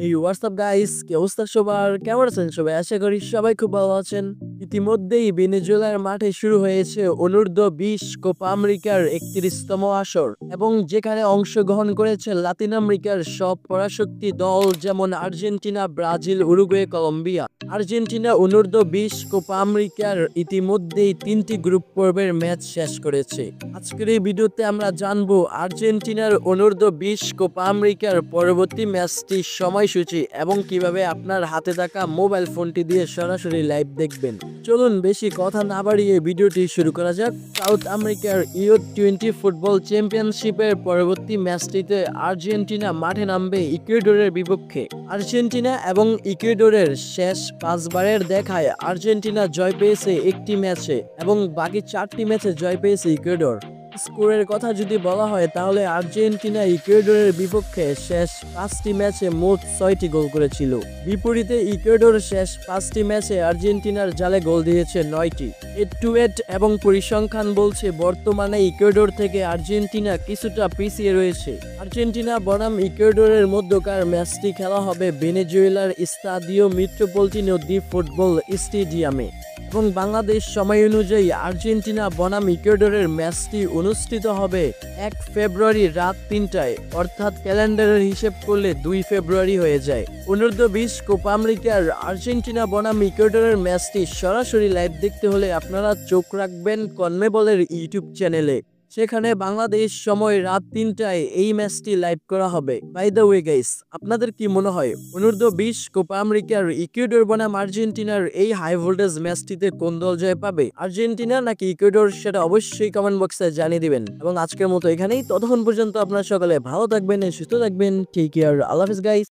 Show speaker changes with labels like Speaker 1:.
Speaker 1: এই WhatsApp guys, কি অবস্থা সবার? কেমন আছেন সবাই? আশা করি সবাই খুব ভালো আছেন। ইতিমধ্যেই ভেনেজুয়েলার মাঠে শুরু হয়েছে অনূর্ধ্ব-20 কোপা আমেরিকার 31তম আসর এবং যেখানে অংশগ্রহণ করেছে লাতিন আমেরিকার সব পরাশক্তি দল যেমন Argentina, Brazil, Uruguay, Colombia. Argentina অনূর্ধ্ব-20 কোপা আমেরিকার ইতিমধ্যেই 3টি গ্রুপ পর্বের ম্যাচ শেষ করেছে। আজকের এই ভিডিওতে আমরা জানবো আর্জেন্টিনার অনূর্ধ্ব-20 কোপা আমেরিকার পরবর্তী ম্যাচটির সময়সূচি এবং কিভাবে আপনার হাতে থাকা মোবাইল ফোনটি দিয়ে সরাসরি লাইভ দেখবেন। চলুন বেশি কথা না বাড়িয়ে ভিডিওটি শুরু করা যাক। সাউথ আমেরিকার U20 ফুটবল চ্যাম্পিয়নশিপের পরবর্তী ম্যাচটিতে আর্জেন্টিনা মাঠে নামবে ইকুয়েডরের বিপক্ষে। আর্জেন্টিনা এবং ইকুয়েডরের শেষ 5বারের দেখায় আর্জেন্টিনা জয় পেয়েছে একটি ম্যাচে এবং বাকি 4টি ম্যাচে জয় পেয়েছে ইকুয়েডর। স্কোরের কথা যদি বলা হয় তাহলে আর্জেন্টিনা ইকুয়েডরের বিপক্ষে শেষ 5টি ম্যাচে মোট 6টি গোল করেছিল। বিপরীতে ইকুয়েডর শেষ 5টি ম্যাচে আর্জেন্টিনার জালে গোল দিয়েছে 9টি। হেড টু হেড এবং পরিসংখ্যান বলছে বর্তমানে ইকুয়েডর থেকে আর্জেন্টিনা কিছুটা পিছিয়ে রয়েছে। আর্জেন্টিনা বনাম ইকুয়েডরের মধ্যকার ম্যাচটি খেলা হবে ভেনেজুয়েলার স্তাদিও মিত্রোপলিটানো দি ফুটবল স্টেডিয়ামে এবং বাংলাদেশ সময় অনুযায়ী আর্জেন্টিনা বনাম ইকুয়েডরের ম্যাচটি অনুষ্ঠিত হবে 1 ফেব্রুয়ারি রাত 3টায়, অর্থাৎ ক্যালেন্ডারের হিসেব করলে 2 ফেব্রুয়ারি হয়ে যায়। অনূর্ধ্ব-20 কোপা আমেরিকার আর্জেন্টিনা বনাম ইকুয়েডরের ম্যাচটি সরাসরি লাইভ দেখতে হলে আপনারা চোখ রাখবেন কনমেবলের ইউটিউব চ্যানেলে। সেখানে বাংলাদেশ সময় রাত 3টায় এই ম্যাচটি লাইভ করা হবে। বাই দ্য ওয়ে গাইস, আপনাদের কি মনে হয় অনূর্ধ্ব-20 কোপা আমেরিকার ইকুয়েডর বনাম আর্জেন্টিনার এই হাই ভোল্টেজ ম্যাচটিতে কোন দল জয় পাবে, আর্জেন্টিনা নাকি ইকুয়েডর? সেটা অবশ্যই কমেন্ট বক্সে জানিয়ে দিবেন। এবং আজকের মতো এখানেই, ততক্ষণ পর্যন্ত আপনারা সকলে ভালো থাকবেন, সুস্থ থাকবেন। টেক কেয়ার, আল্লাহ হাফেজ গাইস।